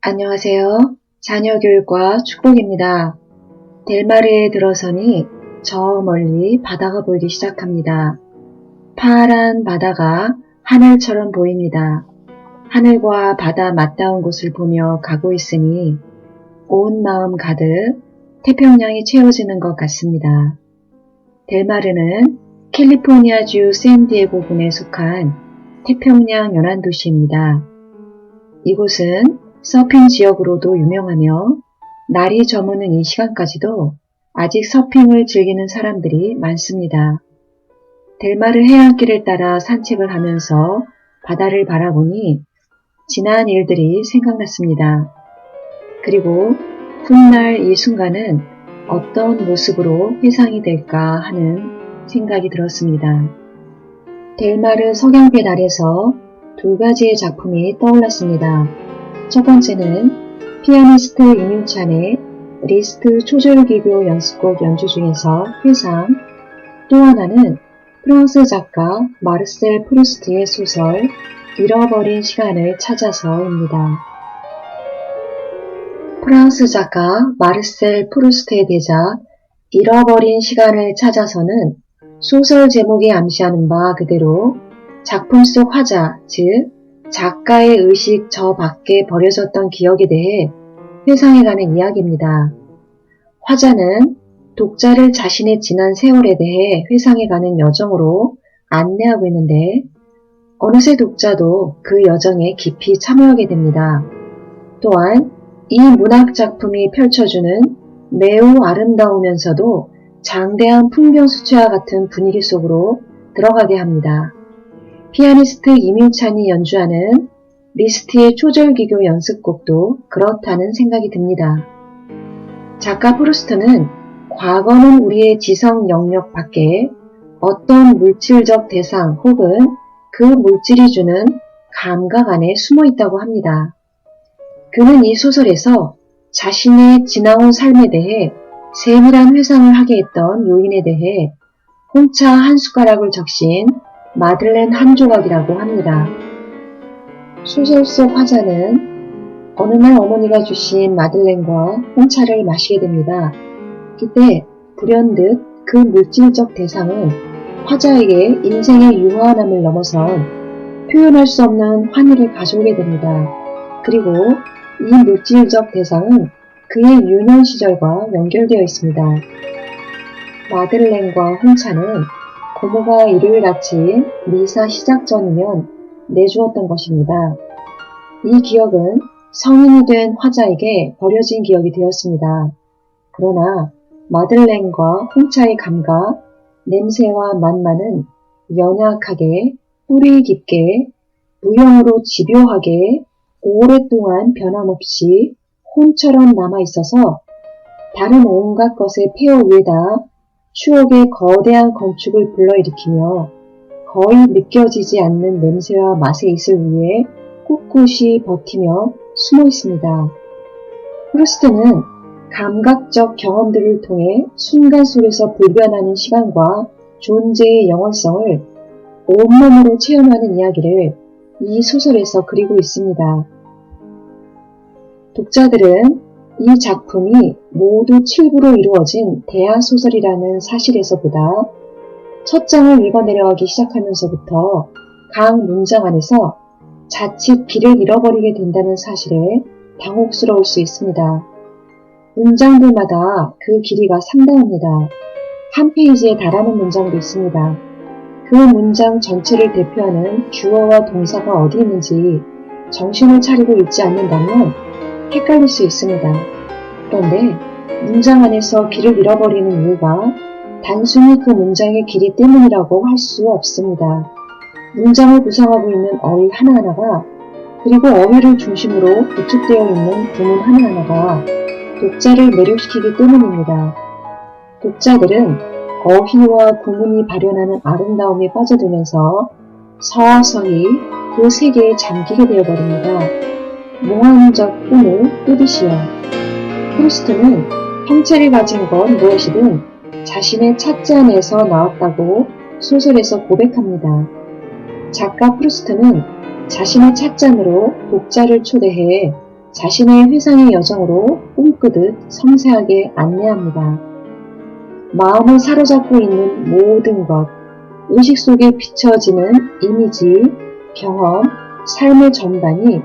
안녕하세요. 자녀교육과 축복입니다. 델마르에 들어서니 저 멀리 바다가 보이기 시작합니다. 파란 바다가 하늘처럼 보입니다. 하늘과 바다 맞닿은 곳을 보며 가고 있으니 온 마음 가득 태평양이 채워지는 것 같습니다. 델마르는 캘리포니아주 샌디에고 군에 속한 태평양 연안 도시입니다. 이곳은 서핑 지역으로도 유명하며 날이 저무는 이 시간까지도 아직 서핑을 즐기는 사람들이 많습니다. 델마르 해안길을 따라 산책을 하면서 바다를 바라보니 지난 일들이 생각났습니다. 그리고 훗날 이 순간은 어떤 모습으로 회상이 될까 하는 생각이 들었습니다. 델마르 석양빛 아래서 두 가지의 작품이 떠올랐습니다. 첫 번째는 피아니스트 임윤찬의 리스트 초절기교 연습곡 연주 중에서 회상, 또 하나는 프랑스 작가 마르셀 프루스트의 소설 잃어버린 시간을 찾아서입니다. 프랑스 작가 마르셀 프루스트의 대작 잃어버린 시간을 찾아서는 소설 제목이 암시하는 바 그대로 작품 속 화자, 즉 작가의 의식 저 밖에 버려졌던 기억에 대해 회상해가는 이야기입니다. 화자는 독자를 자신의 지난 세월에 대해 회상해가는 여정으로 안내하고 있는데 어느새 독자도 그 여정에 깊이 참여하게 됩니다. 또한 이 문학작품이 펼쳐주는 매우 아름다우면서도 장대한 풍경수채와 같은 분위기 속으로 들어가게 합니다. 피아니스트 임윤찬이 연주하는 리스트의 초절기교 연습곡도 그렇다는 생각이 듭니다. 작가 프루스트는 과거는 우리의 지성 영역 밖에 어떤 물질적 대상 혹은 그 물질이 주는 감각 안에 숨어 있다고 합니다. 그는 이 소설에서 자신의 지나온 삶에 대해 세밀한 회상을 하게 했던 요인에 대해 홍차 한 숟가락을 적신 마들렌 한 조각이라고 합니다. 소설 속 화자는 어느 날 어머니가 주신 마들렌과 홍차를 마시게 됩니다. 이때 불현듯 그 물질적 대상은 화자에게 인생의 유한함을 넘어선 표현할 수 없는 환희를 가져오게 됩니다. 그리고 이 물질적 대상은 그의 유년 시절과 연결되어 있습니다. 마들렌과 홍차는 고모가 일요일 아침 미사 시작 전이면 내주었던 것입니다. 이 기억은 성인이 된 화자에게 버려진 기억이 되었습니다. 그러나 마들렌과 홍차의 감각, 냄새와 맛만은 연약하게, 뿌리 깊게, 무형으로 집요하게, 오랫동안 변함없이 혼처럼 남아있어서 다른 온갖 것의 폐허 위에다 추억의 거대한 건축을 불러일으키며 거의 느껴지지 않는 냄새와 맛의 이슬 위에 꿋꿋이 버티며 숨어 있습니다. 프루스트는 감각적 경험들을 통해 순간 속에서 불변하는 시간과 존재의 영원성을 온몸으로 체험하는 이야기를 이 소설에서 그리고 있습니다. 독자들은 이 작품이 모두 7부로 이루어진 대하소설이라는 사실에서보다 첫 장을 읽어내려가기 시작하면서부터 각 문장 안에서 자칫 길을 잃어버리게 된다는 사실에 당혹스러울 수 있습니다. 문장들마다 그 길이가 상당합니다. 한 페이지에 달하는 문장도 있습니다. 그 문장 전체를 대표하는 주어와 동사가 어디 있는지 정신을 차리고 읽지 않는다면 헷갈릴 수 있습니다. 그런데 문장 안에서 길을 잃어버리는 이유가 단순히 그 문장의 길이 때문이라고 할 수 없습니다. 문장을 구성하고 있는 어휘 하나하나가 그리고 어휘를 중심으로 구축되어 있는 구문 하나하나가 독자를 매료시키기 때문입니다. 독자들은 어휘와 구문이 발현하는 아름다움에 빠져들면서 서서히 그 세계에 잠기게 되어버립니다. 몽환적 꿈을 꾸듯이요. 프루스트는 형체를 가진 건 무엇이든 자신의 찻잔 안에서 나왔다고 소설에서 고백합니다. 작가 프루스트는 자신의 찻잔으로 독자를 초대해 자신의 회상의 여정으로 꿈꾸듯 섬세하게 안내합니다. 마음을 사로잡고 있는 모든 것, 의식 속에 비춰지는 이미지, 경험, 삶의 전반이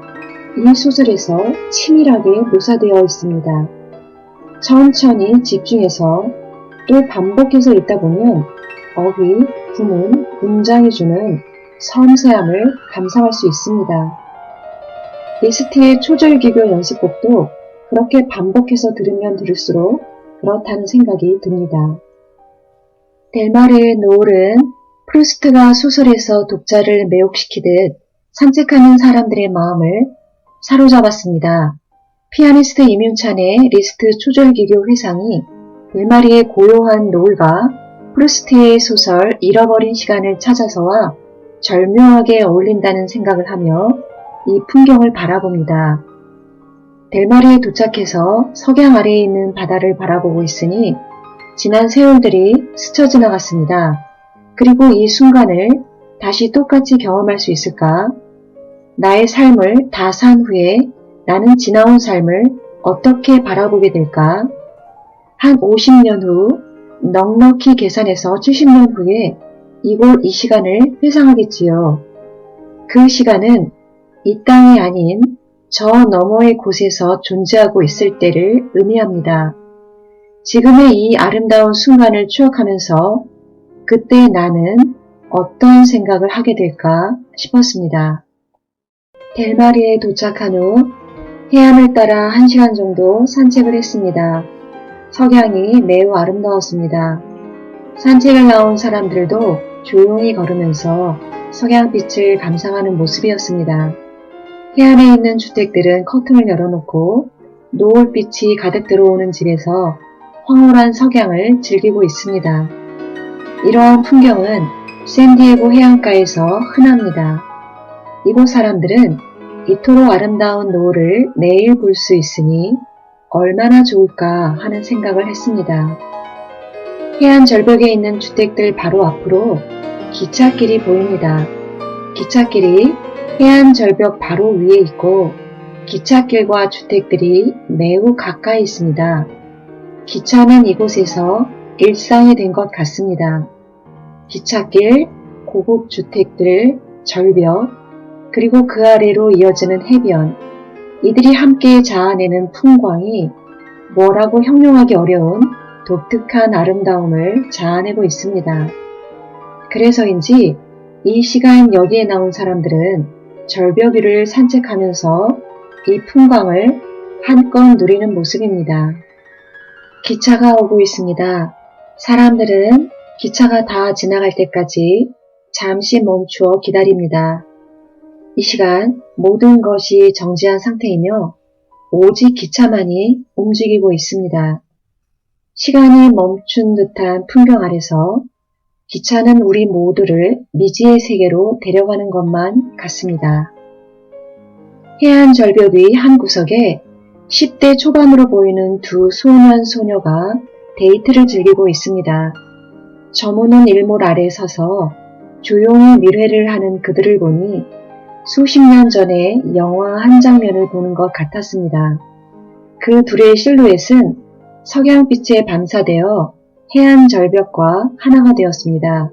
이 소설에서 치밀하게 묘사되어 있습니다. 천천히 집중해서 또 반복해서 읽다 보면 어휘, 구문, 문장이 주는 섬세함을 감상할 수 있습니다. 리스트의 초절기교 연습곡도 그렇게 반복해서 들으면 들을수록 그렇다는 생각이 듭니다. 델마르의 노을은 프루스트가 소설에서 독자를 매혹시키듯 산책하는 사람들의 마음을 사로잡았습니다. 피아니스트 임윤찬의 리스트 초절기교 회상이 델마르의 고요한 노을과 프루스트의 소설 잃어버린 시간을 찾아서와 절묘하게 어울린다는 생각을 하며 이 풍경을 바라봅니다. 델마르에 도착해서 석양 아래에 있는 바다를 바라보고 있으니 지난 세월들이 스쳐 지나갔습니다. 그리고 이 순간을 다시 똑같이 경험할 수 있을까? 나의 삶을 다 산 후에 나는 지나온 삶을 어떻게 바라보게 될까? 한 50년 후, 넉넉히 계산해서 70년 후에 이곳 이 시간을 회상하겠지요. 그 시간은 이 땅이 아닌 저 너머의 곳에서 존재하고 있을 때를 의미합니다. 지금의 이 아름다운 순간을 추억하면서 그때 나는 어떤 생각을 하게 될까 싶었습니다. 델마르에 도착한 후 해안을 따라 1시간 정도 산책을 했습니다. 석양이 매우 아름다웠습니다. 산책을 나온 사람들도 조용히 걸으면서 석양빛을 감상하는 모습이었습니다. 해안에 있는 주택들은 커튼을 열어놓고 노을빛이 가득 들어오는 집에서 황홀한 석양을 즐기고 있습니다. 이러한 풍경은 샌디에고 해안가에서 흔합니다. 이곳 사람들은 이토록 아름다운 노을을 매일 볼 수 있으니 얼마나 좋을까 하는 생각을 했습니다. 해안 절벽에 있는 주택들 바로 앞으로 기찻길이 보입니다. 기찻길이 해안 절벽 바로 위에 있고 기찻길과 주택들이 매우 가까이 있습니다. 기차는 이곳에서 일상이 된 것 같습니다. 기찻길, 고급 주택들, 절벽, 그리고 그 아래로 이어지는 해변, 이들이 함께 자아내는 풍광이 뭐라고 형용하기 어려운 독특한 아름다움을 자아내고 있습니다. 그래서인지 이 시간 여기에 나온 사람들은 절벽 위를 산책하면서 이 풍광을 한껏 누리는 모습입니다. 기차가 오고 있습니다. 사람들은 기차가 다 지나갈 때까지 잠시 멈추어 기다립니다. 이 시간 모든 것이 정지한 상태이며 오직 기차만이 움직이고 있습니다. 시간이 멈춘 듯한 풍경 아래서 기차는 우리 모두를 미지의 세계로 데려가는 것만 같습니다. 해안 절벽 위 한 구석에 10대 초반으로 보이는 두 소년 소녀가 데이트를 즐기고 있습니다. 저무는 일몰 아래 서서 조용히 밀회를 하는 그들을 보니 수십 년 전에 영화 한 장면을 보는 것 같았습니다. 그 둘의 실루엣은 석양빛에 반사되어 해안 절벽과 하나가 되었습니다.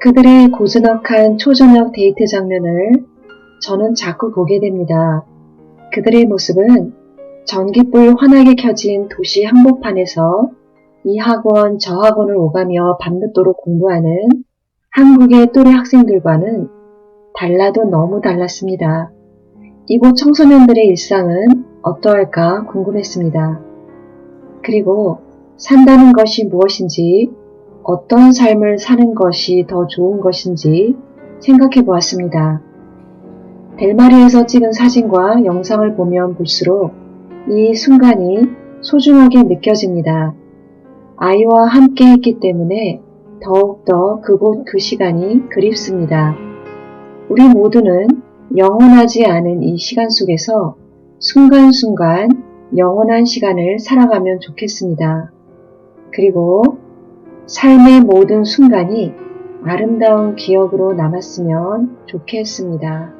그들의 고즈넉한 초저녁 데이트 장면을 저는 자꾸 보게 됩니다. 그들의 모습은 전깃불 환하게 켜진 도시 한복판에서 이 학원 저 학원을 오가며 밤늦도록 공부하는 한국의 또래 학생들과는 달라도 너무 달랐습니다. 이곳 청소년들의 일상은 어떠할까 궁금했습니다. 그리고 산다는 것이 무엇인지, 어떤 삶을 사는 것이 더 좋은 것인지 생각해 보았습니다. 델마르에서 찍은 사진과 영상을 보면 볼수록 이 순간이 소중하게 느껴집니다. 아이와 함께 했기 때문에 더욱더 그곳 그 시간이 그립습니다. 우리 모두는 영원하지 않은 이 시간 속에서 순간순간 영원한 시간을 살아가면 좋겠습니다. 그리고 삶의 모든 순간이 아름다운 기억으로 남았으면 좋겠습니다.